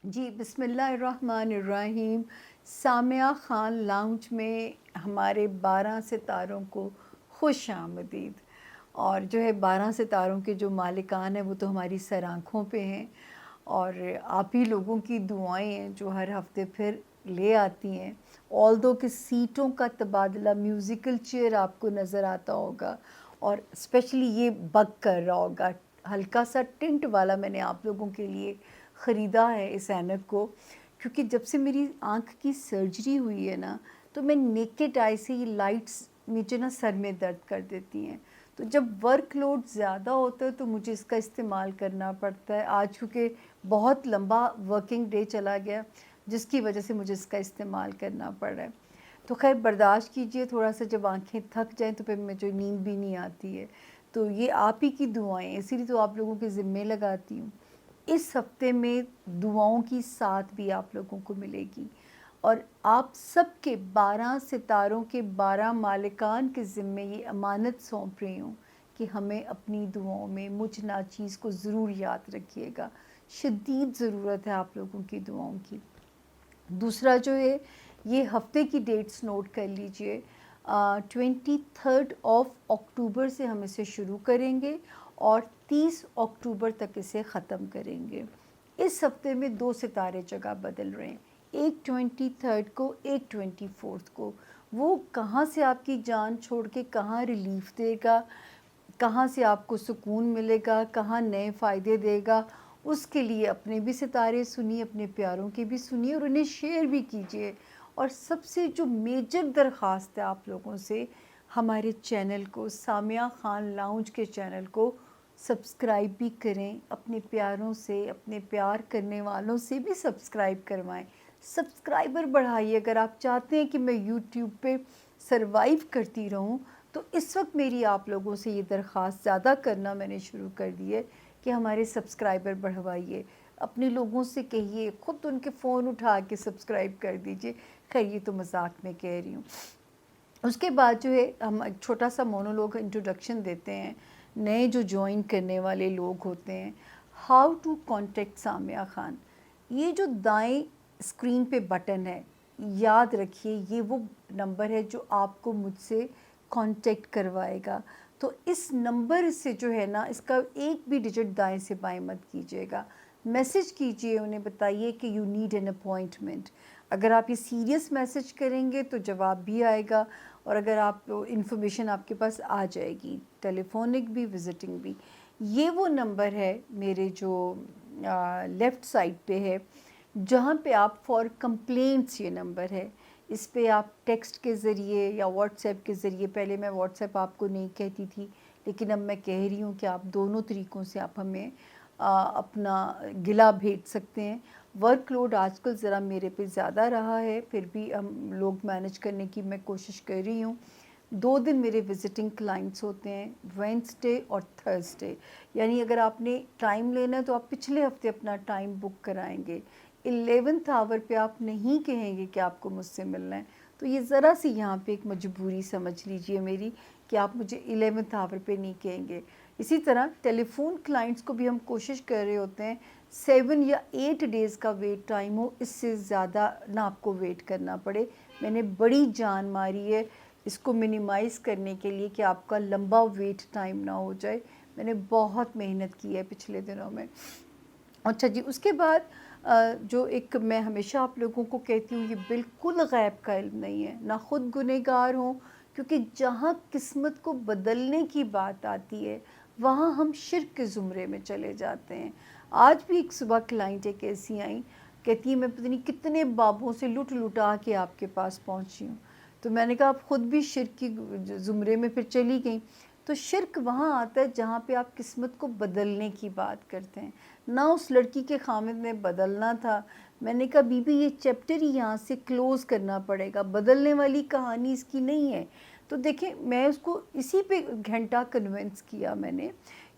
جی بسم اللہ الرحمن الرحیم. سامعہ خان لاؤنج میں ہمارے 12 ستاروں کو خوش آمدید. اور جو ہے 12 ستاروں کے جو مالکان ہیں وہ تو ہماری سر آنکھوں پہ ہیں، اور آپ ہی لوگوں کی دعائیں ہیں جو ہر ہفتے پھر لے آتی ہیں. آلدو کہ سیٹوں کا تبادلہ میوزیکل چیئر آپ کو نظر آتا ہوگا، اور اسپیشلی یہ بگ کر رہا ہوگا. ہلکا سا ٹنٹ والا میں نے آپ لوگوں کے لیے خریدا ہے اس اینک کو، کیونکہ جب سے میری آنکھ کی سرجری ہوئی ہے نا، تو میں نیکڈ آئی سے یہ لائٹس مجھے نا سر میں درد کر دیتی ہیں. تو جب ورک لوڈ زیادہ ہوتا ہے تو مجھے اس کا استعمال کرنا پڑتا ہے. آج کیونکہ بہت لمبا ورکنگ ڈے چلا گیا، جس کی وجہ سے مجھے اس کا استعمال کرنا پڑ رہا ہے. تو خیر برداشت کیجئے تھوڑا سا، جب آنکھیں تھک جائیں تو پھر مجھے نیند بھی نہیں آتی ہے. تو یہ آپ ہی کی دعائیں، اسی لیے تو آپ لوگوں کے ذمے لگاتی ہوں. اس ہفتے میں دعاؤں کی ساتھ بھی آپ لوگوں کو ملے گی، اور آپ سب کے 12 ستاروں کے 12 مالکان کے ذمے یہ امانت سونپ رہی ہوں کہ ہمیں اپنی دعاؤں میں مجھ ناچیز کو ضرور یاد رکھیے گا. شدید ضرورت ہے آپ لوگوں کی دعاؤں کی. دوسرا جو ہے، یہ ہفتے کی ڈیٹس نوٹ کر لیجئے. 23 اکتوبر سے ہم اسے شروع کریں گے اور 30 اکتوبر تک اسے ختم کریں گے. اس ہفتے میں 2 ستارے جگہ بدل رہے ہیں، ایک 23 کو، ایک 24 کو. وہ کہاں سے آپ کی جان چھوڑ کے کہاں ریلیف دے گا، کہاں سے آپ کو سکون ملے گا، کہاں نئے فائدے دے گا، اس کے لیے اپنے بھی ستارے سنیے، اپنے پیاروں کے بھی سنیے، اور انہیں شیئر بھی کیجئے. اور سب سے جو میجر درخواست ہے آپ لوگوں سے، ہمارے چینل کو، سامعہ خان لاؤنج کے چینل کو سبسکرائب بھی کریں. اپنے پیاروں سے، اپنے پیار کرنے والوں سے بھی سبسکرائب کروائیں. سبسکرائبر بڑھائیے. اگر آپ چاہتے ہیں کہ میں یوٹیوب پہ سروائیو کرتی رہوں، تو اس وقت میری آپ لوگوں سے یہ درخواست زیادہ کرنا میں نے شروع کر دی ہے کہ ہمارے سبسکرائبر بڑھوائیے. اپنے لوگوں سے کہیے، خود ان کے فون اٹھا کے سبسکرائب کر دیجئے. خیر یہ تو مذاق میں کہہ رہی ہوں. اس کے بعد جو ہے ہم ایک چھوٹا سا مونولوگ انٹروڈکشن دیتے ہیں نئے جو جوائن کرنے والے لوگ ہوتے ہیں. How to contact Samia Khan. یہ جو دائیں اسکرین پہ بٹن ہے، یاد رکھیے یہ وہ نمبر ہے جو آپ کو مجھ سے کانٹیکٹ کروائے گا. تو اس نمبر سے جو ہے نا، اس کا ایک بھی ڈیجٹ دائیں سے بائیں مت کیجیے گا. میسج کیجئے، انہیں بتائیے کہ یو نیڈ این اپوائنٹمنٹ. اگر آپ یہ سیریس میسج کریں گے تو جواب بھی آئے گا، اور اگر آپ انفارمیشن آپ کے پاس آ جائے گی، ٹیلی فونک بھی، وزٹنگ بھی. یہ وہ نمبر ہے میرے جو لیفٹ سائڈ پہ ہے، جہاں پہ آپ فار کمپلینٹس، یہ نمبر ہے. اس پہ آپ ٹیکسٹ کے ذریعے یا واٹس ایپ کے ذریعے، پہلے میں واٹس ایپ آپ کو نہیں کہتی تھی لیکن اب میں کہہ رہی ہوں کہ آپ دونوں طریقوں سے آپ ہمیں اپنا گلہ بھیج سکتے ہیں. ورک لوڈ آج کل ذرا میرے پہ زیادہ رہا ہے، پھر بھی ہم لوگ مینج کرنے کی میں کوشش کر رہی ہوں. 2 دن میرے وزٹنگ کلائنٹس ہوتے ہیں، وینسڈے اور تھرسڈے. یعنی اگر آپ نے ٹائم لینا ہے تو آپ پچھلے ہفتے اپنا ٹائم بک کرائیں گے. 11th آور پہ آپ نہیں کہیں گے کہ آپ کو مجھ سے ملنا ہے. تو یہ ذرا سی یہاں پہ ایک مجبوری سمجھ لیجئے میری، کہ آپ مجھے 11th آور پہ نہیں کہیں گے. اسی طرح ٹیلی فون کلائنٹس کو بھی ہم کوشش کر رہے ہوتے ہیں 7 یا 8 ڈیز کا ویٹ ٹائم ہو، اس سے زیادہ نہ آپ کو ویٹ کرنا پڑے. میں نے بڑی جان ماری ہے اس کو منیمائز کرنے کے لیے کہ آپ کا لمبا ویٹ ٹائم نہ ہو جائے. میں نے بہت محنت کی ہے پچھلے دنوں میں. اچھا جی، اس کے بعد جو ایک میں ہمیشہ آپ لوگوں کو کہتی ہوں، یہ بالکل غیب کا علم نہیں ہے، نہ خود گنہگار ہوں، کیونکہ جہاں قسمت کو بدلنے کی بات آتی ہے وہاں ہم شرک کے زمرے میں چلے جاتے ہیں. آج بھی ایک صبح کلائنٹ ایک ایسی آئیں، کہتی ہے میں پتہ نہیں کتنے بابوں سے لٹا کے آپ کے پاس پہنچی ہوں. تو میں نے کہا آپ خود بھی شرک کی زمرے میں پھر چلی گئیں. تو شرک وہاں آتا ہے جہاں پہ آپ قسمت کو بدلنے کی بات کرتے ہیں. نہ اس لڑکی کے خامد میں بدلنا تھا. میں نے کہا بی بی یہ چیپٹر ہی یہاں سے کلوز کرنا پڑے گا، بدلنے والی کہانی اس کی نہیں ہے. تو دیکھیں میں اس کو اسی پہ گھنٹہ کنونس کیا میں نے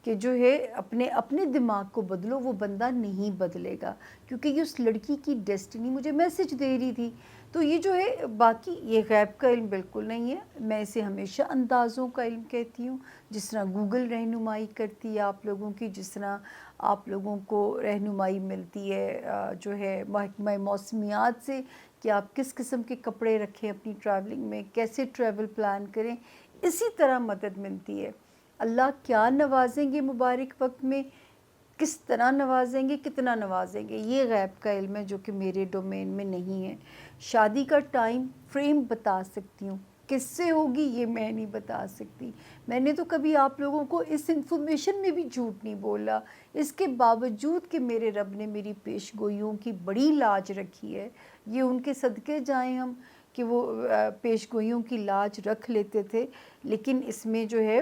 کہ جو ہے اپنے دماغ کو بدلو، وہ بندہ نہیں بدلے گا، کیونکہ یہ اس لڑکی کی ڈیسٹنی مجھے میسج دے رہی تھی. تو یہ جو ہے باقی یہ غیب کا علم بالکل نہیں ہے، میں اسے ہمیشہ اندازوں کا علم کہتی ہوں، جس طرح گوگل رہنمائی کرتی ہے آپ لوگوں کی، جس طرح آپ لوگوں کو رہنمائی ملتی ہے جو ہے محکمہ موسمیات سے کہ آپ کس قسم کے کپڑے رکھیں اپنی ٹریولنگ میں، کیسے ٹریول پلان کریں، اسی طرح مدد ملتی ہے۔ اللہ کیا نوازیں گے مبارک وقت میں، کس طرح نوازیں گے، کتنا نوازیں گے، یہ غیب کا علم ہے جو کہ میرے ڈومین میں نہیں ہے۔ شادی کا ٹائم فریم بتا سکتی ہوں، کس سے ہوگی یہ میں نہیں بتا سکتی۔ میں نے تو کبھی آپ لوگوں کو اس انفارمیشن میں بھی جھوٹ نہیں بولا، اس کے باوجود کہ میرے رب نے میری پیش گوئیوں کی بڑی لاج رکھی ہے، یہ ان کے صدقے جائیں ہم کہ وہ پیش گوئیوں کی لاج رکھ لیتے تھے، لیکن اس میں جو ہے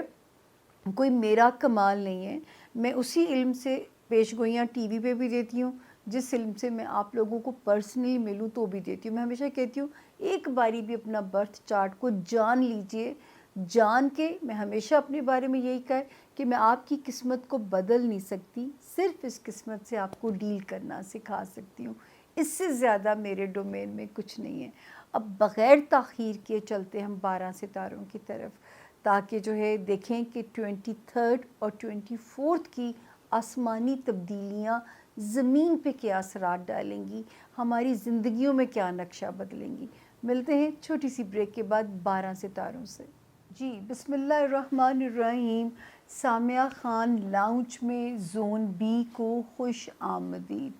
کوئی میرا کمال نہیں ہے۔ میں اسی علم سے پیش گوئیاں ٹی وی پہ بھی دیتی ہوں، جس علم سے میں آپ لوگوں کو پرسنلی ملوں تو بھی دیتی ہوں۔ میں ہمیشہ کہتی ہوں ایک باری بھی اپنا برتھ چارٹ کو جان لیجئے، جان کے میں ہمیشہ اپنے بارے میں یہی کہا کہ میں آپ کی قسمت کو بدل نہیں سکتی، صرف اس قسمت سے آپ کو ڈیل کرنا سکھا سکتی ہوں، اس سے زیادہ میرے ڈومین میں کچھ نہیں ہے۔ اب بغیر تاخیر کیے چلتے ہم 12 ستاروں کی طرف، تاکہ جو ہے دیکھیں کہ 23 اور 24 کی آسمانی تبدیلیاں زمین پہ کیا اثرات ڈالیں گی، ہماری زندگیوں میں کیا نقشہ بدلیں گی۔ ملتے ہیں چھوٹی سی بریک کے بعد 12 ستاروں سے۔ جی بسم اللہ الرحمن الرحیم۔ سامعہ خان لاؤنج میں زون بی کو خوش آمدید۔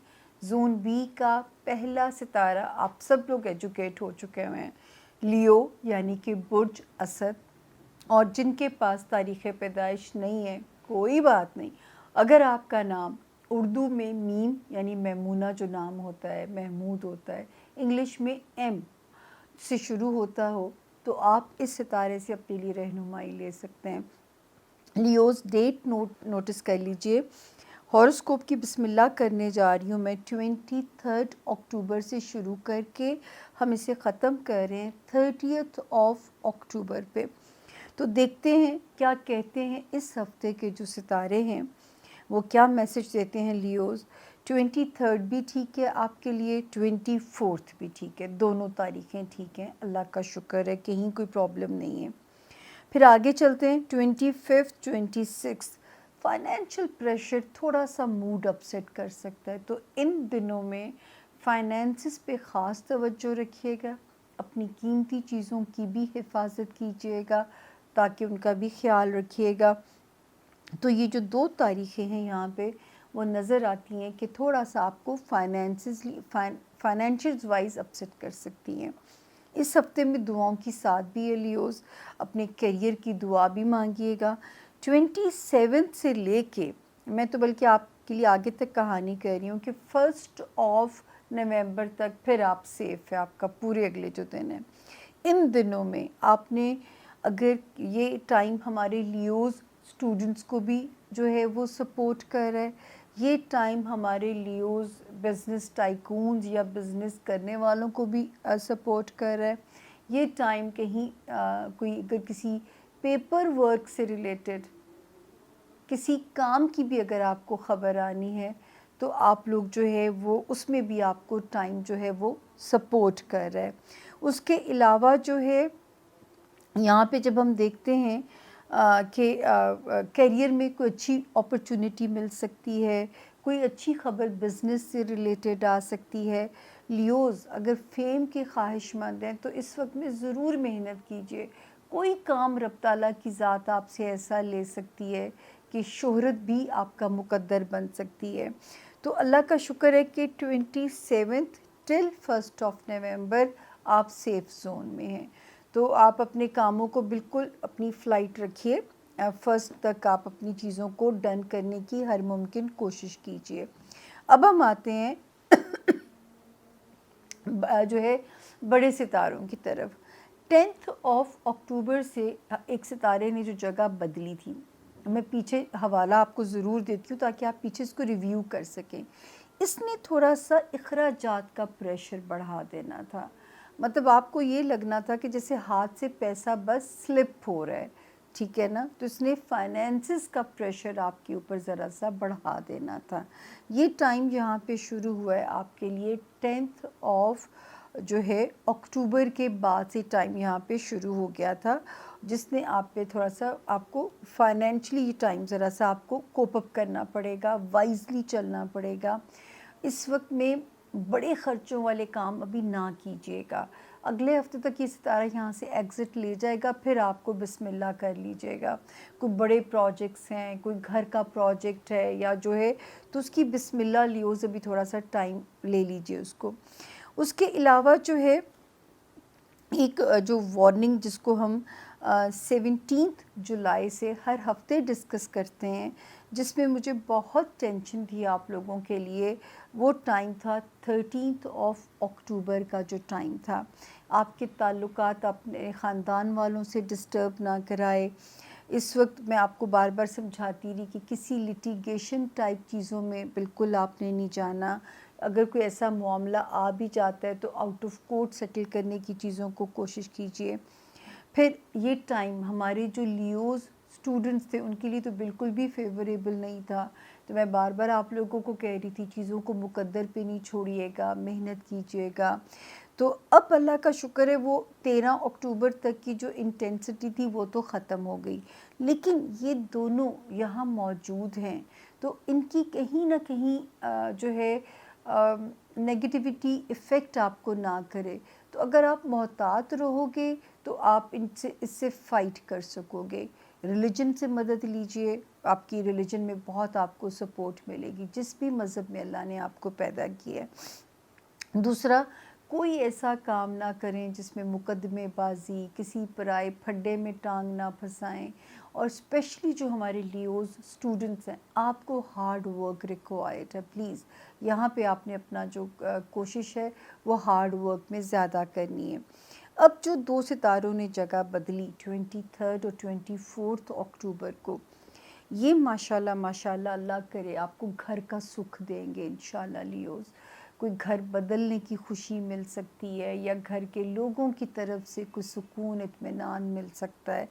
زون بی کا پہلا ستارہ، آپ سب لوگ ایجوکیٹ ہو چکے ہوئے ہیں، لیو یعنی کہ برج اسد، اور جن کے پاس تاریخ پیدائش نہیں ہے کوئی بات نہیں، اگر آپ کا نام اردو میں میم یعنی میمونہ جو نام ہوتا ہے، محمود ہوتا ہے، انگلش میں ایم سے شروع ہوتا ہو، تو آپ اس ستارے سے اپنے لیے رہنمائی لے سکتے ہیں۔ لیوز ڈیٹ نوٹس کر لیجئے، ہاروسکوپ کی بسم اللہ کرنے جا رہی ہوں میں 23 اکتوبر سے شروع کر کے ہم اسے ختم کر رہے ہیں 30 اکتوبر پہ۔ تو دیکھتے ہیں کیا کہتے ہیں اس ہفتے کے جو ستارے ہیں وہ کیا میسج دیتے ہیں۔ لیوز 23 بھی ٹھیک ہے آپ کے لیے، 24 بھی ٹھیک ہے، دونوں تاریخیں ٹھیک ہیں، اللہ کا شکر ہے، کہیں کوئی پرابلم نہیں ہے۔ پھر آگے چلتے ہیں 25 26 فائنینشیل پریشر تھوڑا سا موڈ اپسیٹ کر سکتا ہے، تو ان دنوں میں فائنینسز پہ خاص توجہ رکھیے گا، اپنی قیمتی چیزوں کی بھی حفاظت کیجیے گا تاکہ ان کا بھی خیال رکھیے گا۔ تو یہ جو 2 تاریخیں ہیں یہاں پہ وہ نظر آتی ہیں کہ تھوڑا سا آپ کو فائنینشیل وائز اپسیٹ کر سکتی ہیں۔ اس ہفتے میں دعاؤں کی ساتھ بھی ہے لیوز، اپنے کیریئر کی دعا بھی مانگیے گا۔ 27 سے لے کے میں تو بلکہ آپ کے لیے آگے تک کہانی کہہ رہی ہوں کہ 1 نومبر تک پھر آپ سیف ہے، آپ کا پورے اگلے جو دن ہیں ان دنوں میں آپ نے، اگر یہ ٹائم ہمارے لیوز اسٹوڈنٹس کو بھی جو ہے وہ سپورٹ کر رہا ہے، یہ ٹائم ہمارے لیوز بزنس ٹائکونز یا بزنس کرنے والوں کو بھی سپورٹ کر رہا ہے، یہ ٹائم کہیں کوئی اگر کسی پیپر ورک سے ریلیٹڈ کسی کام کی بھی اگر آپ کو خبر آنی ہے تو آپ لوگ جو ہے وہ اس میں بھی آپ کو ٹائم جو ہے وہ سپورٹ کر رہا ہے۔ اس کے علاوہ جو ہے یہاں پہ جب ہم دیکھتے ہیں کہ کیریئر میں کوئی اچھی اپرچونٹی مل سکتی ہے، کوئی اچھی خبر بزنس سے ریلیٹڈ آ سکتی ہے۔ لیوز اگر فیم کے خواہش مند ہیں تو اس وقت میں ضرور محنت کیجیے، کوئی کام رب تعالیٰ کی ذات آپ سے ایسا لے سکتی ہے کہ شہرت بھی آپ کا مقدر بن سکتی ہے۔ تو اللہ کا شکر ہے کہ 27 ٹل 1 نومبر آپ سیف زون میں ہیں، تو آپ اپنے کاموں کو بالکل اپنی فلائٹ رکھیے، 1 تک آپ اپنی چیزوں کو ڈن کرنے کی ہر ممکن کوشش کیجیے۔ اب ہم آتے ہیں جو ہے بڑے ستاروں کی طرف۔ 10 اکتوبر سے ایک ستارے نے جو جگہ بدلی تھی، میں پیچھے حوالہ آپ کو ضرور دیتی ہوں تاکہ آپ پیچھے اس کو ریویو کر سکیں۔ اس نے تھوڑا سا اخراجات کا پریشر بڑھا دینا تھا، مطلب آپ کو یہ لگنا تھا کہ جیسے ہاتھ سے پیسہ بس سلپ ہو رہا ہے، ٹھیک ہے نا، تو اس نے فائنینسز کا پریشر آپ کے اوپر ذرا سا بڑھا دینا تھا۔ یہ ٹائم یہاں پہ شروع ہوا ہے آپ کے لیے 10 جو ہے اکتوبر کے بعد سے ٹائم یہاں پہ شروع ہو گیا تھا، جس نے آپ پہ تھوڑا سا آپ کو فائنینشلی یہ ٹائم ذرا سا آپ کو کوپ اپ کرنا پڑے گا، وائزلی چلنا پڑے گا۔ اس وقت میں بڑے خرچوں والے کام ابھی نہ کیجیے گا۔ اگلے ہفتے تک یہ ستارہ یہاں سے ایگزٹ لے جائے گا، پھر آپ کو بسم اللہ کر لیجیے گا۔ کوئی بڑے پروجیکٹس ہیں، کوئی گھر کا پروجیکٹ ہے یا جو ہے، تو اس کی بسم اللہ لیوز ابھی تھوڑا سا ٹائم لے لیجیے اس کو۔ اس کے علاوہ جو ہے ایک جو وارننگ جس کو ہم 17 جولائی سے ہر ہفتے ڈسکس کرتے ہیں، جس میں مجھے بہت ٹینشن تھی آپ لوگوں کے لیے، وہ ٹائم تھا 13 اکتوبر کا جو ٹائم تھا۔ آپ کے تعلقات اپنے خاندان والوں سے ڈسٹرب نہ کرائے۔ اس وقت میں آپ کو بار بار سمجھاتی رہی کہ کسی لٹیگیشن ٹائپ چیزوں میں بالکل آپ نے نہیں جانا۔ اگر کوئی ایسا معاملہ آ بھی جاتا ہے تو آؤٹ آف کورٹ سیٹل کرنے کی چیزوں کو کوشش کیجیے۔ پھر یہ ٹائم ہمارے جو لیوز اسٹوڈنٹس تھے ان کے لیے تو بالکل بھی فیوریبل نہیں تھا، تو میں بار بار آپ لوگوں کو کہہ رہی تھی چیزوں کو مقدر پہ نہیں چھوڑیے گا، محنت کیجیے گا۔ تو اب اللہ کا شکر ہے وہ 13 اکتوبر تک کی جو انٹینسٹی تھی وہ تو ختم ہو گئی، لیکن یہ دونوں یہاں موجود ہیں، تو ان کی کہیں نہ کہیں جو ہے نیگیٹیوٹی ایفیکٹ آپ کو نہ کرے۔ تو اگر آپ محتاط رہو گے تو آپ اس سے فائٹ کر سکو گے۔ ریلیجن سے مدد لیجئے، آپ کی ریلیجن میں بہت آپ کو سپورٹ ملے گی، جس بھی مذہب میں اللہ نے آپ کو پیدا کیا ہے۔ دوسرا، کوئی ایسا کام نہ کریں جس میں مقدمے بازی، کسی پرائے پھڈے میں ٹانگ نہ پھنسائیں، اور اسپیشلی جو ہمارے لیوز اسٹوڈنٹس ہیں، آپ کو ہارڈ ورک ریکوائرڈ ہے۔ پلیز یہاں پہ آپ نے اپنا جو کوشش ہے وہ ہارڈ ورک میں زیادہ کرنی ہے۔ اب جو 2 ستاروں نے جگہ بدلی 23 اور 24 اکتوبر کو، یہ ماشاءاللہ اللہ کرے آپ کو گھر کا سکھ دیں گے انشاءاللہ لیوز۔ کوئی گھر بدلنے کی خوشی مل سکتی ہے، یا گھر کے لوگوں کی طرف سے کوئی سکون اطمینان مل سکتا ہے۔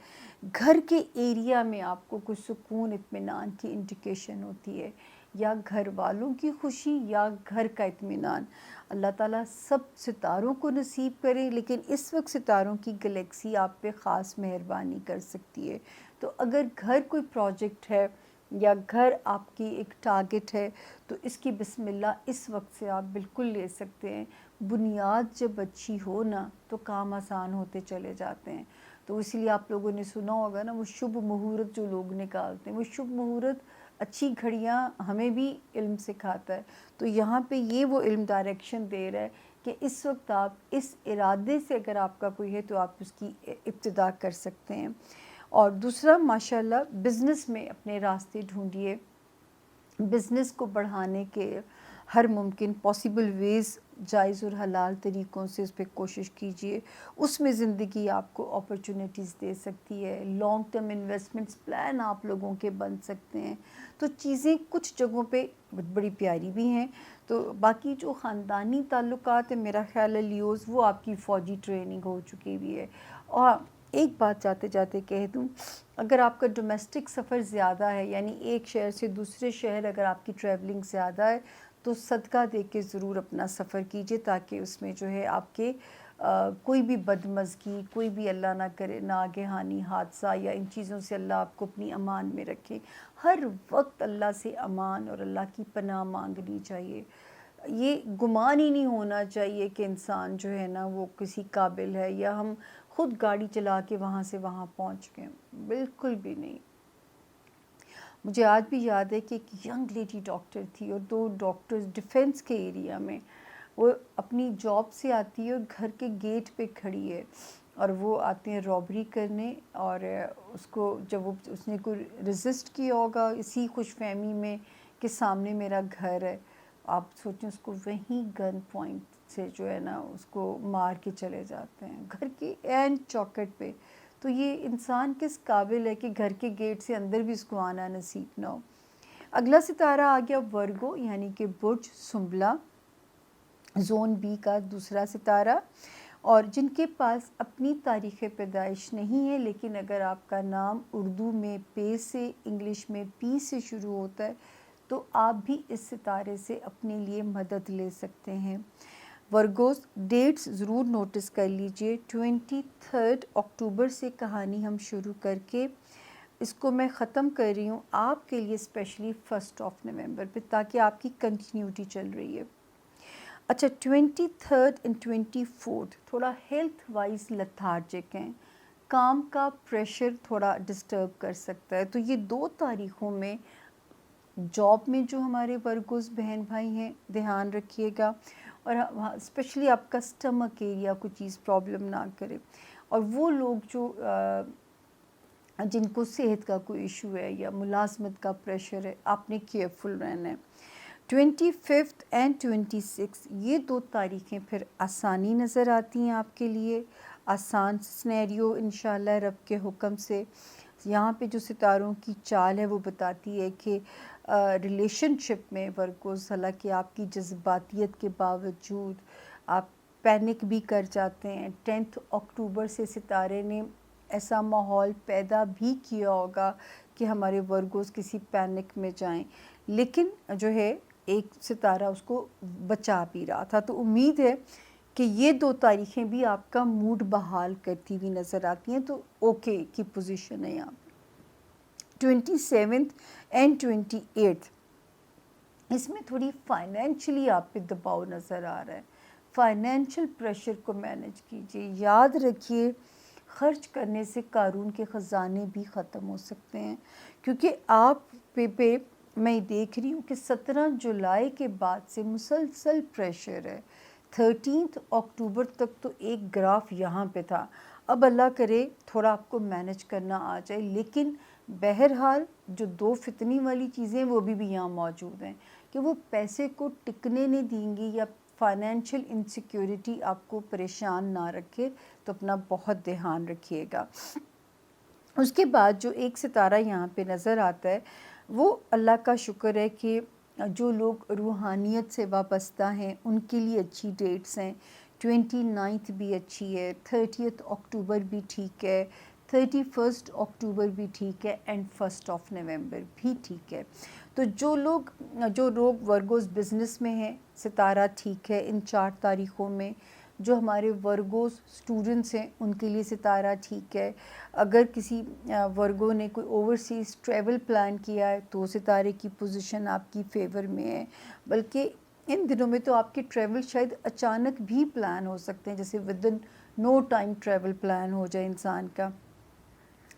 گھر کے ایریا میں آپ کو کوئی سکون اطمینان کی انڈیکیشن ہوتی ہے، یا گھر والوں کی خوشی یا گھر کا اطمینان۔ اللہ تعالیٰ سب ستاروں کو نصیب کرے، لیکن اس وقت ستاروں کی گلیکسی آپ پہ خاص مہربانی کر سکتی ہے۔ تو اگر گھر کوئی پروجیکٹ ہے یا گھر آپ کی ایک ٹارگٹ ہے تو اس کی بسم اللہ اس وقت سے آپ بالکل لے سکتے ہیں۔ بنیاد جب اچھی ہو نا تو کام آسان ہوتے چلے جاتے ہیں۔ تو اسی لیے آپ لوگوں نے سنا ہوگا نا، وہ شبھ مہورت جو لوگ نکالتے ہیں، وہ شبھ مہورت اچھی گھڑیاں ہمیں بھی علم سکھاتا ہے۔ تو یہاں پہ یہ وہ علم ڈائریکشن دے رہا ہے کہ اس وقت آپ اس ارادے سے اگر آپ کا کوئی ہے تو آپ اس کی ابتدا کر سکتے ہیں۔ اور دوسرا، ماشاءاللہ بزنس میں اپنے راستے ڈھونڈیے، بزنس کو بڑھانے کے ہر ممکن پاسبل ویز جائز اور حلال طریقوں سے اس پہ کوشش کیجیے۔ اس میں زندگی آپ کو اپرچونیٹیز دے سکتی ہے، لانگ ٹرم انویسٹمنٹس پلان آپ لوگوں کے بن سکتے ہیں۔ تو چیزیں کچھ جگہوں پہ بڑی پیاری بھی ہیں۔ تو باقی جو خاندانی تعلقات ہیں، میرا خیال ہے لیوز، وہ آپ کی فوجی ٹریننگ ہو چکی بھی ہے۔ اور ایک بات جاتے جاتے کہہ دوں، اگر آپ کا ڈومیسٹک سفر زیادہ ہے، یعنی ایک شہر سے دوسرے شہر اگر آپ کی ٹریولنگ زیادہ ہے، تو صدقہ دے کے ضرور اپنا سفر کیجیے، تاکہ اس میں جو ہے آپ کے کوئی بھی بدمزگی، کوئی بھی اللہ نہ کرے ناگہانی حادثہ یا ان چیزوں سے اللہ آپ کو اپنی امان میں رکھے۔ ہر وقت اللہ سے امان اور اللہ کی پناہ مانگنی چاہیے۔ یہ گمان ہی نہیں ہونا چاہیے کہ انسان جو ہے نا وہ کسی قابل ہے، یا ہم خود گاڑی چلا کے وہاں سے وہاں پہنچ گئے، بالکل بھی نہیں۔ مجھے آج بھی یاد ہے کہ ایک ینگ لیڈی ڈاکٹر تھی، اور 2 ڈاکٹرز ڈیفنس کے ایریا میں، وہ اپنی جاب سے آتی ہے اور گھر کے گیٹ پہ کھڑی ہے، اور وہ آتے ہیں رابری کرنے، اور اس کو جب اس نے کوئی ریزسٹ کیا ہوگا اسی خوش فہمی میں کہ سامنے میرا گھر ہے، آپ سوچیں اس کو وہیں گن پوائنٹ سے جو ہے نا اس کو مار کے چلے جاتے ہیں گھر کے عین چوکٹ پہ۔ تو یہ انسان کس قابل ہے کہ گھر کے گیٹ سے اندر بھی اس کو آنا نصیب نہ ہو۔ اگلا ستارہ آ گیا ورگو، یعنی کہ برج سنبلا، زون بی کا دوسرا ستارہ، اور جن کے پاس اپنی تاریخ پیدائش نہیں ہے، لیکن اگر آپ کا نام اردو میں پے سے، انگلش میں پی سے شروع ہوتا ہے، تو آپ بھی اس ستارے سے اپنے لیے مدد لے سکتے ہیں۔ ورگوز ڈیٹس ضرور نوٹس کر لیجئے. 23 اکتوبر سے کہانی ہم شروع کر کے اس کو میں ختم کر رہی ہوں آپ کے لیے اسپیشلی 1 نومبر پہ، تاکہ آپ کی کنٹینیوٹی چل رہی ہے. اچھا 23 and 24 تھوڑا ہیلتھ وائز لتھارجک ہیں، کام کا پریشر تھوڑا ڈسٹرب کر سکتا ہے. تو یہ 2 تاریخوں میں جاب میں جو ہمارے ورگوز بہن بھائی ہیں دھیان رکھیے گا، اور اسپیشلی آپ کا سٹمک ایریا کوئی چیز پرابلم نہ کرے. اور وہ لوگ جو جن کو صحت کا کوئی ایشو ہے یا ملازمت کا پریشر ہے، آپ نے کیئرفل رہنا ہے. 25 and 26 یہ 2 تاریخیں پھر آسانی نظر آتی ہیں آپ کے لیے، آسان سنیریو انشاءاللہ رب کے حکم سے. یہاں پہ جو ستاروں کی چال ہے وہ بتاتی ہے کہ ریلیشن شپ میں ورگوز، حالانکہ آپ کی جذباتیت کے باوجود آپ پینک بھی کر جاتے ہیں. 10 اکتوبر سے ستارے نے ایسا ماحول پیدا بھی کیا ہوگا کہ ہمارے ورگوز کسی پینک میں جائیں، لیکن جو ہے ایک ستارہ اس کو بچا بھی رہا تھا. تو امید ہے کہ یہ 2 تاریخیں بھی آپ کا موڈ بحال کرتی ہوئی نظر آتی ہیں. تو اوکے کی پوزیشن ہے یہاں پہ. 27 and 28 اس میں تھوڑی فائنینشلی آپ پہ دباؤ نظر آ رہا ہے. فائنینشل پریشر کو مینیج کیجیے. یاد رکھیے خرچ کرنے سے قارون کے خزانے بھی ختم ہو سکتے ہیں، کیونکہ آپ پہ میں دیکھ رہی ہوں کہ 17 جولائی کے بعد سے مسلسل پریشر ہے. 13 اکتوبر تک تو ایک گراف یہاں پہ تھا. اب اللہ کرے تھوڑا آپ کو مینیج کرنا آ جائے، لیکن بہرحال جو 2 فتنی والی چیزیں وہ بھی یہاں موجود ہیں کہ وہ پیسے کو ٹکنے نہیں دیں گی، یا فائنینشیل انسیکیورٹی آپ کو پریشان نہ رکھے. تو اپنا بہت دھیان رکھیے گا. اس کے بعد جو ایک ستارہ یہاں پہ نظر آتا ہے وہ اللہ کا شکر ہے کہ جو لوگ روحانیت سے وابستہ ہیں ان کے لیے اچھی ڈیٹس ہیں. 29 بھی اچھی ہے، 30 اکتوبر بھی ٹھیک ہے، 31 اکتوبر بھی ٹھیک ہے، اینڈ 1 نومبر بھی ٹھیک ہے. تو جو لوگ ورگوز بزنس میں ہیں ستارہ ٹھیک ہے ان 4 تاریخوں میں. جو ہمارے ورگوز اسٹوڈنٹس ہیں ان کے لیے ستارہ ٹھیک ہے. اگر کسی ورگو نے کوئی اوورسیز ٹریول پلان کیا ہے تو ستارے کی پوزیشن آپ کی فیور میں ہے. بلکہ ان دنوں میں تو آپ کے ٹریول شاید اچانک بھی پلان ہو سکتے ہیں، جیسے ودن نو ٹائم ٹریول پلان ہو جائے انسان کا.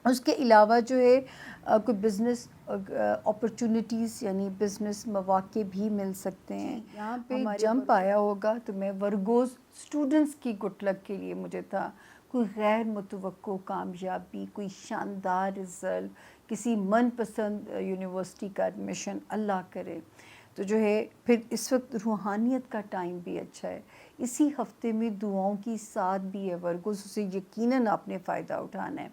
اس کے علاوہ جو ہے کوئی بزنس اپرچونیٹیز یعنی بزنس مواقع بھی مل سکتے ہیں. یہاں پہ جمپ آیا ہوگا تو میں ورگوز اسٹوڈنٹس کی گڈ لک کے لیے مجھے تھا کوئی غیر متوقع کامیابی، کوئی شاندار رزلٹ، کسی من پسند یونیورسٹی کا ایڈمیشن اللہ کرے. تو جو ہے پھر اس وقت روحانیت کا ٹائم بھی اچھا ہے. اسی ہفتے میں دعاؤں کی ساتھ بھی ہے ورگوز، اسے یقیناً آپ نے فائدہ اٹھانا ہے.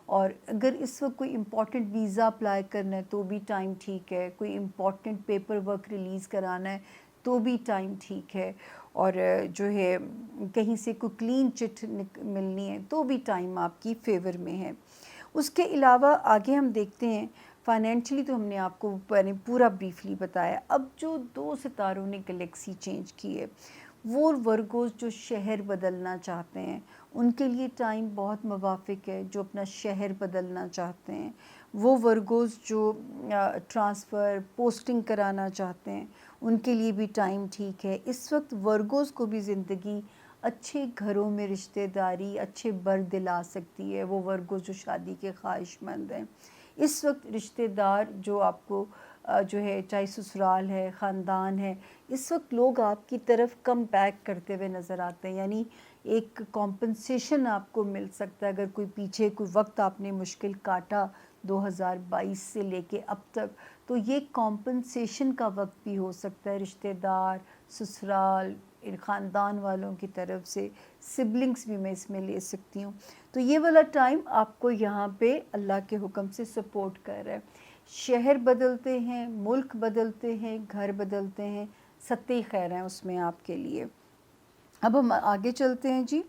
اور اگر اس وقت کوئی امپورٹنٹ ویزا اپلائی کرنا ہے تو بھی ٹائم ٹھیک ہے. کوئی امپورٹنٹ پیپر ورک ریلیز کرانا ہے تو بھی ٹائم ٹھیک ہے. اور جو ہے کہیں سے کوئی کلین چٹ ملنی ہے تو بھی ٹائم آپ کی فیور میں ہے. اس کے علاوہ آگے ہم دیکھتے ہیں فائنینشلی تو ہم نے آپ کو پورا بریفلی بتایا. اب جو 2 ستاروں نے گلیکسی چینج کی ہے وہ ورگوز جو شہر بدلنا چاہتے ہیں ان کے لیے ٹائم بہت موافق ہے. جو اپنا شہر بدلنا چاہتے ہیں وہ ورگوز جو ٹرانسفر پوسٹنگ کرانا چاہتے ہیں ان کے لیے بھی ٹائم ٹھیک ہے. اس وقت ورگوز کو بھی زندگی اچھے گھروں میں رشتہ داری اچھے برد لا سکتی ہے. وہ ورگوز جو شادی کے خواہش مند ہیں اس وقت رشتہ دار جو آپ کو جو ہے چاہے سسرال ہے خاندان ہے، اس وقت لوگ آپ کی طرف کم بیک کرتے ہوئے نظر آتے ہیں. یعنی ایک کمپنسیشن آپ کو مل سکتا ہے. اگر کوئی پیچھے کوئی وقت آپ نے مشکل کاٹا 2022 سے لے کے اب تک، تو یہ کمپنسیشن کا وقت بھی ہو سکتا ہے. رشتہ دار، سسرال، خاندان والوں کی طرف سے، سبلنگس بھی میں اس میں لے سکتی ہوں. تو یہ والا ٹائم آپ کو یہاں پہ اللہ کے حکم سے سپورٹ کر رہا ہے. شہر بدلتے ہیں، ملک بدلتے ہیں، گھر بدلتے ہیں، ستے خیر ہیں اس میں آپ کے لیے. اب ہم آگے چلتے ہیں جی.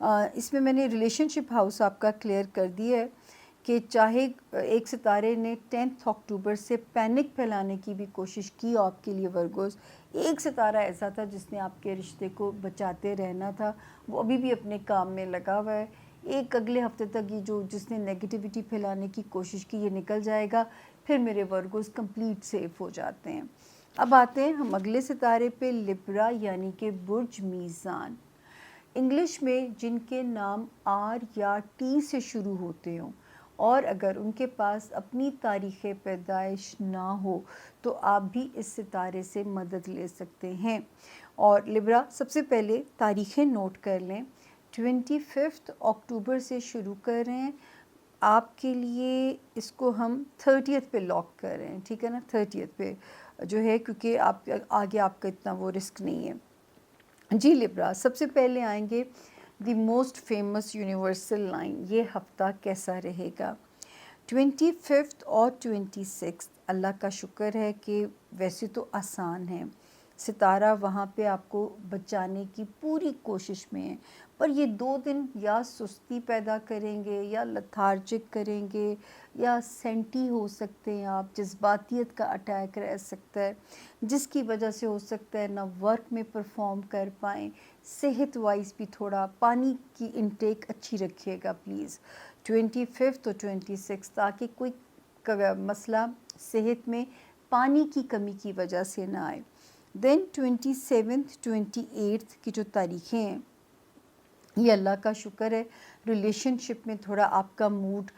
اس میں نے ریلیشن شپ ہاؤس آپ کا کلیئر کر دیا ہے کہ چاہے ایک ستارے نے 10 اکتوبر سے پینک پھیلانے کی بھی کوشش کی آپ کے لیے ورگوز، ایک ستارہ ایسا تھا جس نے آپ کے رشتے کو بچاتے رہنا تھا، وہ ابھی بھی اپنے کام میں لگا ہوا ہے. ایک اگلے ہفتے تک یہ جس نے نیگیٹیوٹی پھیلانے کی کوشش کی یہ نکل جائے گا، پھر میرے ورگوز کمپلیٹ سیف ہو جاتے ہیں. اب آتے ہیں ہم اگلے ستارے پہ، لبرا یعنی کہ برج میزان. انگلش میں جن کے نام آر یا ٹی سے شروع ہوتے ہوں اور اگر ان کے پاس اپنی تاریخ پیدائش نہ ہو تو آپ بھی اس ستارے سے مدد لے سکتے ہیں. اور لبرا سب سے پہلے تاریخیں نوٹ کر لیں. 25 اکتوبر سے شروع کر رہے ہیں، آپ کے لیے اس کو ہم 30 پہ لاک کر رہے ہیں، ٹھیک ہے نا، 30 پہ جو ہے، کیونکہ آپ آگے آپ کا اتنا وہ رسک نہیں ہے. جی لبرا، سب سے پہلے آئیں گے the most famous universal line. یہ ہفتہ کیسا رہے گا؟ 25 اور 26 اللہ کا شکر ہے کہ ویسے تو آسان ہے، ستارہ وہاں پہ آپ کو بچانے کی پوری کوشش میں ہے، پر یہ 2 دن یا سستی پیدا کریں گے یا لتھارجک کریں گے یا سینٹی ہو سکتے ہیں آپ، جذباتیت کا اٹیک رہ سکتا ہے جس کی وجہ سے ہو سکتا ہے نہ ورک میں پرفارم کر پائیں، صحت وائز بھی تھوڑا پانی کی انٹیک اچھی رکھیے گا پلیز 25 اور 26، تاکہ کوئی مسئلہ صحت میں پانی کی کمی کی وجہ سے نہ آئے. دین 27 28 کی جو تاریخیں ہیں یہ اللہ کا شکر ہے ریلیشن شپ میں تھوڑا آپ کا موڈ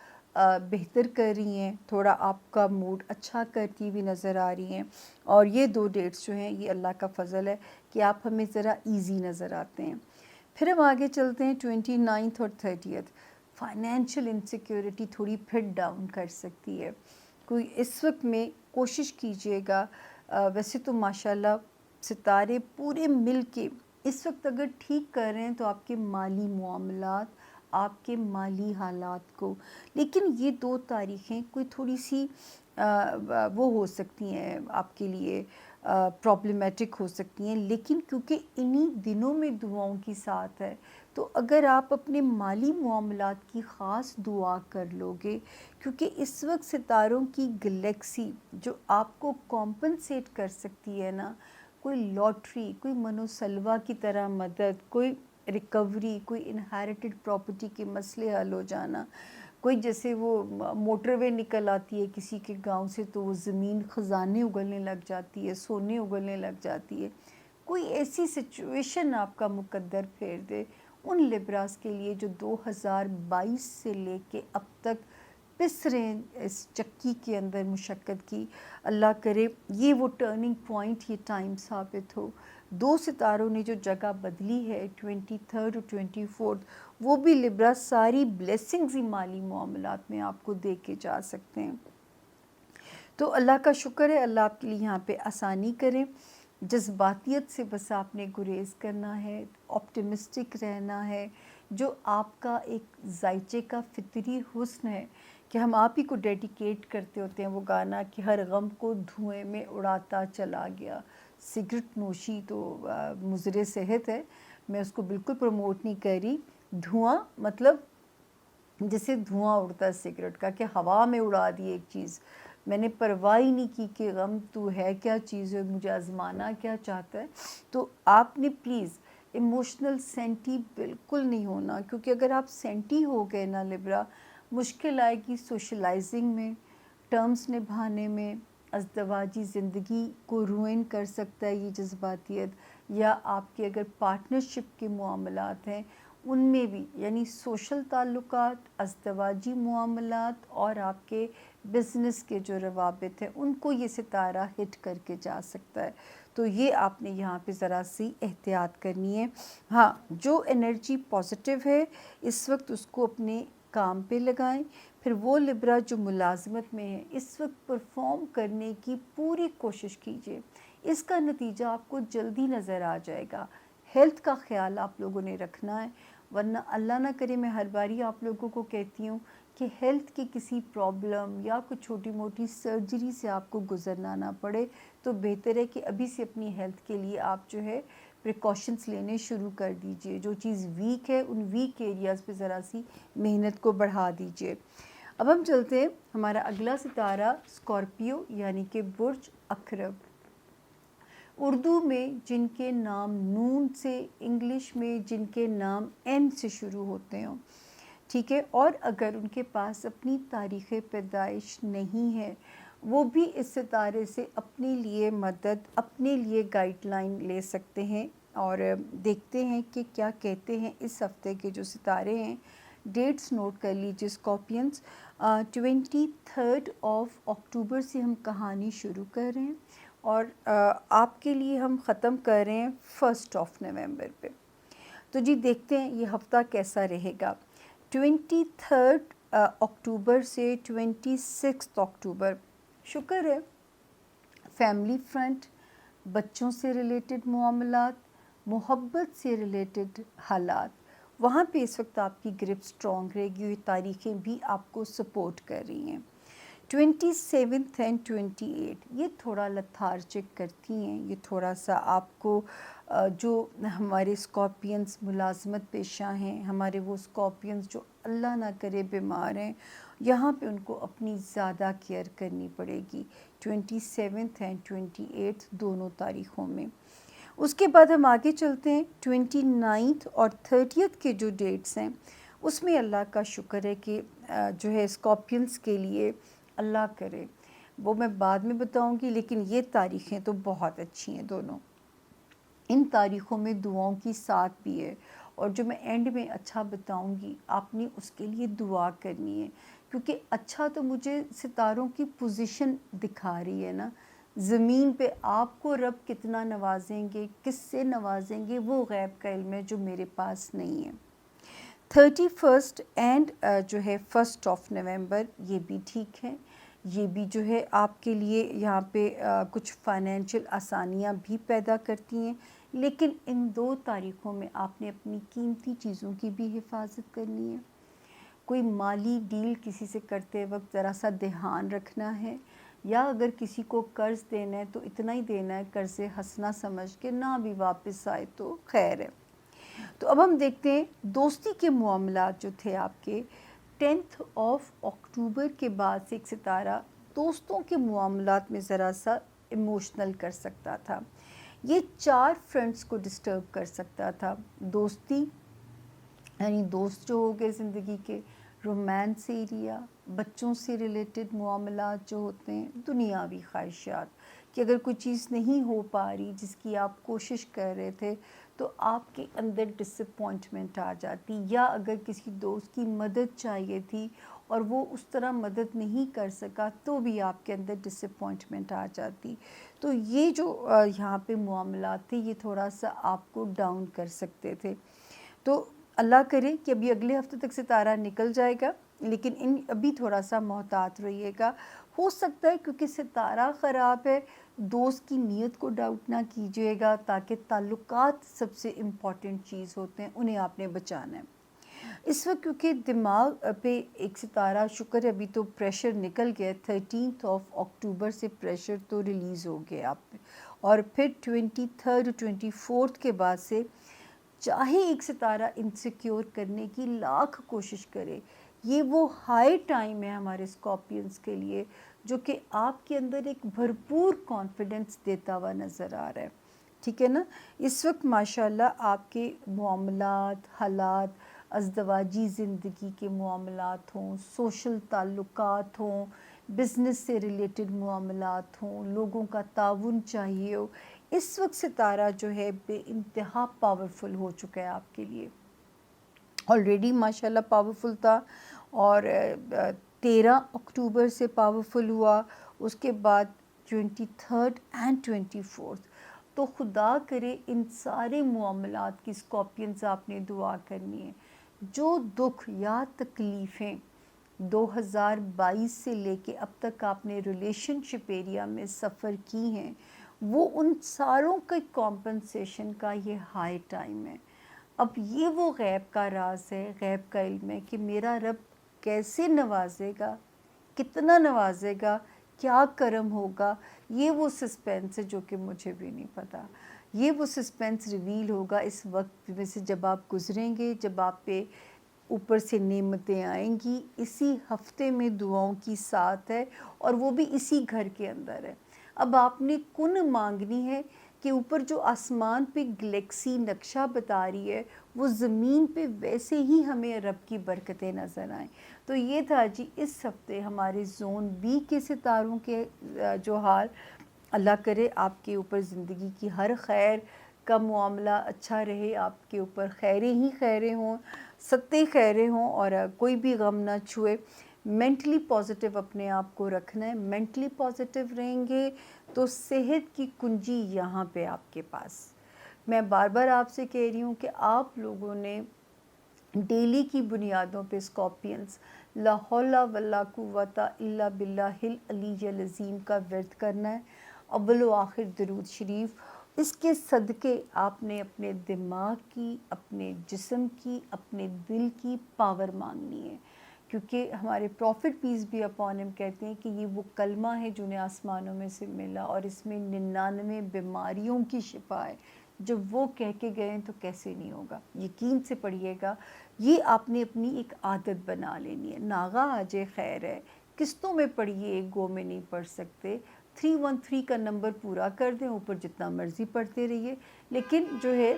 بہتر کر رہی ہیں، تھوڑا آپ کا موڈ اچھا کرتی ہوئی نظر آ رہی ہیں. اور یہ 2 ڈیٹس جو ہیں یہ اللہ کا فضل ہے کہ آپ ہمیں ذرا ایزی نظر آتے ہیں. پھر ہم آگے چلتے ہیں 29 اور 30. فائنینشیل انسیکیورٹی تھوڑی پھر ڈاؤن کر سکتی ہے، کوئی اس وقت میں کوشش کیجئے گا. ویسے تو ماشاءاللہ ستارے پورے مل کے اس وقت اگر ٹھیک کر رہے ہیں تو آپ کے مالی معاملات، آپ کے مالی حالات کو، لیکن یہ 2 تاریخیں کوئی تھوڑی سی وہ ہو سکتی ہیں آپ کے لیے پرابلمیٹک ہو سکتی ہیں، لیکن کیونکہ انہی دنوں میں دعاؤں کی ساتھ ہے تو اگر آپ اپنے مالی معاملات کی خاص دعا کر لو گے، کیونکہ اس وقت ستاروں کی گلیکسی جو آپ کو کمپنسیٹ کر سکتی ہے نا، کوئی لاٹری، کوئی منوسلوا کی طرح مدد، کوئی ریکوری، کوئی انہیریٹڈ پراپرٹی کے مسئلے حل ہو جانا، کوئی جیسے وہ موٹر وے نکل آتی ہے کسی کے گاؤں سے تو وہ زمین خزانے اگلنے لگ جاتی ہے، سونے اگلنے لگ جاتی ہے، کوئی ایسی سچویشن آپ کا مقدر پھیر دے. ان لبراس کے لیے جو 2022 سے لے کے اب تک پس رہے ہیں اس چکی کے اندر مشقت کی، اللہ کرے یہ وہ ٹرننگ پوائنٹ یہ ٹائم ثابت ہو. 2 ستاروں نے جو جگہ بدلی ہے 23 اور 24، وہ بھی لبرا ساری بلیسنگز ہی مالی معاملات میں آپ کو دے کے جا سکتے ہیں. تو اللہ کا شکر ہے، اللہ آپ کے لیے یہاں پہ آسانی کریں. جذباتیت سے بس آپ نے گریز کرنا ہے، آپٹیمسٹک رہنا ہے، جو آپ کا ایک ذائچے کا فطری حسن ہے کہ ہم آپ ہی کو ڈیڈیکیٹ کرتے ہوتے ہیں وہ گانا کہ ہر غم کو دھوئیں میں اڑاتا چلا گیا. سگریٹ نوشی تو مضر صحت ہے، میں اس کو بالکل پروموٹ نہیں کر رہی. دھواں مطلب جیسے دھواں اڑتا ہے سگریٹ کا کہ ہوا میں اڑا دی ایک چیز، میں نے پرواہ ہی نہیں کی کہ غم تو ہے کیا چیز ہے، مجھے آزمانا کیا چاہتا ہے. تو آپ نے پلیز ایموشنل سینٹی بالکل نہیں ہونا، کیونکہ اگر آپ سینٹی ہو گئے نا لبرا، مشکل آئے گی سوشلائزنگ میں، ٹرمز نبھانے میں، ازدواجی زندگی کو روئن کر سکتا ہے یہ جذباتیت، یا آپ کے اگر پارٹنرشپ کے معاملات ہیں ان میں بھی، یعنی سوشل تعلقات، ازدواجی معاملات اور آپ کے بزنس کے جو روابط ہیں ان کو یہ ستارہ ہٹ کر کے جا سکتا ہے. تو یہ آپ نے یہاں پہ ذرا سی احتیاط کرنی ہے. ہاں، جو انرجی پازیٹیو ہے اس وقت اس کو اپنے کام پہ لگائیں. پھر وہ لبرا جو ملازمت میں ہے اس وقت پرفارم کرنے کی پوری کوشش کیجیے، اس کا نتیجہ آپ کو جلدی نظر آ جائے گا. ہیلتھ کا خیال آپ لوگوں نے رکھنا ہے، ورنہ اللہ نہ کرے میں ہر باری آپ لوگوں کو کہتی ہوں کہ ہیلتھ کی کسی پرابلم یا کوئی چھوٹی موٹی سرجری سے آپ کو گزرنا نہ پڑے، تو بہتر ہے کہ ابھی سے اپنی ہیلتھ کے لیے آپ جو ہے پریکاشنز لینے شروع کر دیجئے. جو چیز ویک ہے ان ویک ایریاز پہ ذرا سی محنت کو بڑھا دیجئے. اب ہم چلتے ہیں ہمارا اگلا ستارہ اسکارپیو یعنی کہ برج اقرب. اردو میں جن کے نام نون سے، انگلش میں جن کے نام این سے شروع ہوتے ہوں، ٹھیک ہے، اور اگر ان کے پاس اپنی تاریخ پیدائش نہیں ہے، وہ بھی اس ستارے سے اپنے لیے مدد، اپنے لیے گائیڈ لائن لے سکتے ہیں. اور دیکھتے ہیں کہ کیا کہتے ہیں اس ہفتے کے جو ستارے ہیں. ڈیٹس نوٹ کر لیجیے اسکارپینس. 23 اکتوبر سے ہم کہانی شروع کر رہے ہیں اور آپ کے لیے ہم ختم کر رہے ہیں 1 نومبر پہ. تو جی دیکھتے ہیں یہ ہفتہ کیسا رہے گا. 23 اکتوبر سے 26 اکتوبر شکر ہے فیملی فرنٹ، بچوں سے ریلیٹڈ معاملات، محبت سے ریلیٹڈ حالات، وہاں پہ اس وقت آپ کی گرپ سٹرونگ رہے گی. یہ تاریخیں بھی آپ کو سپورٹ کر رہی ہیں. 27 اینڈ 28 یہ تھوڑا لتھارجک کرتی ہیں، یہ تھوڑا سا آپ کو جو ہمارے اسکارپینس ملازمت پیشہ ہیں، ہمارے وہ اسکارپینس جو اللہ نہ کرے بیمار ہیں، یہاں پہ ان کو اپنی زیادہ کیئر کرنی پڑے گی 27 اینڈ 28 دونوں تاریخوں میں. اس کے بعد ہم آگے چلتے ہیں. 29 اور 30 کے جو ڈیٹس ہیں اس میں اللہ کا شکر ہے کہ جو ہے اسکارپینس کے لیے اللہ کرے، وہ میں بعد میں بتاؤں گی، لیکن یہ تاریخیں تو بہت اچھی ہیں دونوں. ان تاریخوں میں دعاؤں کی ساتھ بھی ہے، اور جو میں اینڈ میں اچھا بتاؤں گی آپ نے اس کے لیے دعا کرنی ہے، کیونکہ اچھا تو مجھے ستاروں کی پوزیشن دکھا رہی ہے نا. زمین پہ آپ کو رب کتنا نوازیں گے، کس سے نوازیں گے، وہ غیب کا علم ہے جو میرے پاس نہیں ہے. 31 اینڈ جو ہے 1 نومبر یہ بھی ٹھیک ہے. یہ بھی جو ہے آپ کے لیے یہاں پہ کچھ فائنینشیل آسانیاں بھی پیدا کرتی ہیں، لیکن ان دو تاریخوں میں آپ نے اپنی قیمتی چیزوں کی بھی حفاظت کرنی ہے. کوئی مالی ڈیل کسی سے کرتے وقت ذرا سا دھیان رکھنا ہے، یا اگر کسی کو قرض دینا ہے تو اتنا ہی دینا ہے، قرض ہنسنا سمجھ کے، نہ بھی واپس آئے تو خیر ہے. تو اب ہم دیکھتے ہیں دوستی کے معاملات جو تھے آپ کے 10 اکتوبر کے بعد سے ایک ستارہ دوستوں کے معاملات میں ذرا سا ایموشنل کر سکتا تھا. یہ 4 فرنٹس کو ڈسٹرب کر سکتا تھا. دوستی یعنی دوست جو ہو گئے زندگی کے، رومانس ایریا، بچوں سے ریلیٹڈ معاملات جو ہوتے ہیں، دنیاوی خواہشات کہ اگر کوئی چیز نہیں ہو پا رہی جس کی آپ کوشش کر رہے تھے تو آپ کے اندر ڈس اپوائنٹمنٹ آ جاتی، یا اگر کسی دوست کی مدد چاہیے تھی اور وہ اس طرح مدد نہیں کر سکا تو بھی آپ کے اندر ڈس اپوائنٹمنٹ آ جاتی. تو یہ جو یہاں پہ معاملات تھے یہ تھوڑا سا آپ کو ڈاؤن کر سکتے تھے. تو اللہ کرے کہ ابھی اگلے ہفتے تک ستارہ نکل جائے گا، لیکن ابھی تھوڑا سا محتاط رہیے گا. ہو سکتا ہے کیونکہ ستارہ خراب ہے، دوست کی نیت کو ڈاؤٹ نہ کیجیے گا، تاکہ تعلقات سب سے امپورٹنٹ چیز ہوتے ہیں، انہیں آپ نے بچانا ہے. اس وقت کیونکہ دماغ پہ ایک ستارہ شکر ہے ابھی تو پریشر نکل گیا. 13 اکتوبر سے پریشر تو ریلیز ہو گیا آپ پہ، اور پھر 23 24 کے بعد سے چاہے ایک ستارہ انسیکیور کرنے کی لاکھ کوشش کرے، یہ وہ ہائی ٹائم ہے ہمارے اسکارپینس کے لیے جو کہ آپ کے اندر ایک بھرپور کانفیڈنس دیتا ہوا نظر آ رہا ہے. ٹھیک ہے نا. اس وقت ماشاءاللہ آپ کے معاملات، حالات، ازدواجی زندگی کے معاملات ہوں، سوشل تعلقات ہوں، بزنس سے ریلیٹڈ معاملات ہوں، لوگوں کا تعاون چاہیے ہو، اس وقت ستارہ جو ہے بے انتہا پاورفل ہو چکا ہے آپ کے لیے. آلریڈی ماشاءاللہ پاورفل تھا، اور 13 اکتوبر سے پاورفل ہوا، اس کے بعد 23 اینڈ 24. تو خدا کرے ان سارے معاملات کی اسکارپینز آپ نے دعا کرنی ہے. جو دکھ یا تکلیفیں 2022 سے لے کے اب تک آپ نے ریلیشن شپ ایریا میں سفر کی ہیں، وہ ان ساروں کے کمپنسیشن کا یہ ہائی ٹائم ہے. اب یہ وہ غیب کا راز ہے، غیب کا علم ہے کہ میرا رب کیسے نوازے گا، کتنا نوازے گا، کیا کرم ہوگا. یہ وہ سسپینس ہے جو کہ مجھے بھی نہیں پتا. یہ وہ سسپینس ریویل ہوگا اس وقت میں سے جب آپ گزریں گے، جب آپ پہ اوپر سے نعمتیں آئیں گی. اسی ہفتے میں دعاؤں کی ساتھ ہے اور وہ بھی اسی گھر کے اندر ہے. اب آپ نے کن مانگنی ہے کہ اوپر جو آسمان پہ گلیکسی نقشہ بتا رہی ہے وہ زمین پہ ویسے ہی ہمیں رب کی برکتیں نظر آئیں. تو یہ تھا جی اس ہفتے ہمارے زون بی کے ستاروں کے جو حال. اللہ کرے آپ کے اوپر زندگی کی ہر خیر کا معاملہ اچھا رہے, آپ کے اوپر خیریں ہی خیریں ہوں, ستے خیریں ہوں, اور کوئی بھی غم نہ چھوئے. مینٹلی پازیٹیو اپنے آپ کو رکھنا ہے. مینٹلی پازیٹیو رہیں گے تو صحت کی کنجی یہاں پہ آپ کے پاس. میں بار بار آپ سے کہہ رہی ہوں کہ آپ لوگوں نے ڈیلی کی بنیادوں پہ اسکارپینس لا حول ولا قوت الا باللہ العلی العظیم کا ورد کرنا ہے, اول و آخر درود شریف. اس کے صدقے آپ نے اپنے دماغ کی, اپنے جسم کی, اپنے دل کی پاور مانگنی ہے, کیونکہ ہمارے پروفٹ پیس بھی اپون ہم کہتے ہیں کہ یہ وہ کلمہ ہے جنہیں آسمانوں میں سے ملا اور اس میں 99 بیماریوں کی شفا ہے. جب وہ کہہ کے گئے تو کیسے نہیں ہوگا, یقین سے پڑھیے گا. یہ آپ نے اپنی ایک عادت بنا لینی ہے. ناغا آجے خیر ہے, قسطوں میں پڑھیے, ایک گو میں نہیں پڑھ سکتے. 313 کا نمبر پورا کر دیں, اوپر جتنا مرضی پڑھتے رہیے, لیکن جو ہے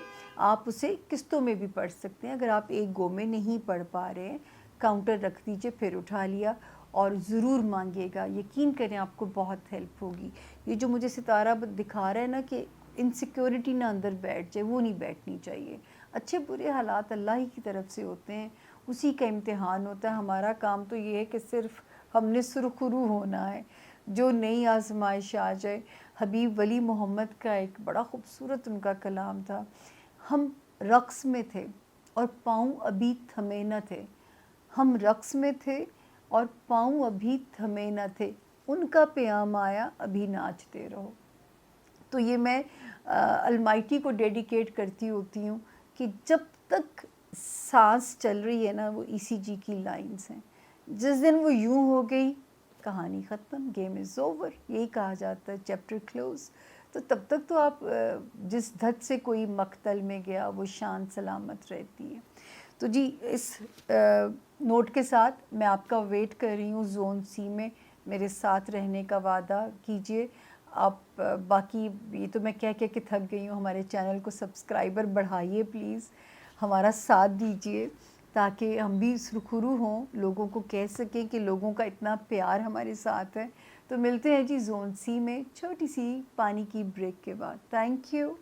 آپ اسے قسطوں میں بھی پڑھ سکتے ہیں. اگر آپ ایک گو میں نہیں پڑھ پا رہے ہیں, کاؤنٹر رکھ دیجئے, پھر اٹھا لیا, اور ضرور مانگیے گا. یقین کریں آپ کو بہت ہیلپ ہوگی. یہ جو مجھے ستارہ دکھا رہا ہے نا کہ انسیکیورٹی نہ اندر بیٹھ جائے, وہ نہیں بیٹھنی چاہیے. اچھے برے حالات اللہ ہی کی طرف سے ہوتے ہیں, اسی کا امتحان ہوتا ہے. ہمارا کام تو یہ ہے کہ صرف ہم نے سرخرو ہونا ہے, جو نئی آزمائش آ جائے. حبیب ولی محمد کا ایک بڑا خوبصورت ان کا کلام تھا, ہم رقص میں تھے اور پاؤں ابھی تھمے نہ تھے. ہم رقص میں تھے اور پاؤں ابھی تھمے نہ تھے, ان کا پیام آیا ابھی ناچتے رہو. تو یہ میں المائٹی کو ڈیڈیکیٹ کرتی ہوتی ہوں کہ جب تک سانس چل رہی ہے نا, وہ ای سی جی کی لائنز ہیں. جس دن وہ یوں ہو گئی, کہانی ختم, گیم از اوور, یہی کہا جاتا ہے, چیپٹر کلوز. تو تب تک تو آپ جس دھت سے کوئی مقتل میں گیا وہ شان سلامت رہتی ہے. تو جی اس نوٹ کے ساتھ میں آپ کا ویٹ کر رہی ہوں. زون سی میں میرے ساتھ رہنے کا وعدہ کیجئے. آپ باقی یہ تو میں کہہ کے تھک گئی ہوں, ہمارے چینل کو سبسکرائبر بڑھائیے پلیز, ہمارا ساتھ دیجئے تاکہ ہم بھی سرخرو ہوں, لوگوں کو کہہ سکیں کہ لوگوں کا اتنا پیار ہمارے ساتھ ہے. تو ملتے ہیں جی زون سی میں چھوٹی سی پانی کی بریک کے بعد. Thank you.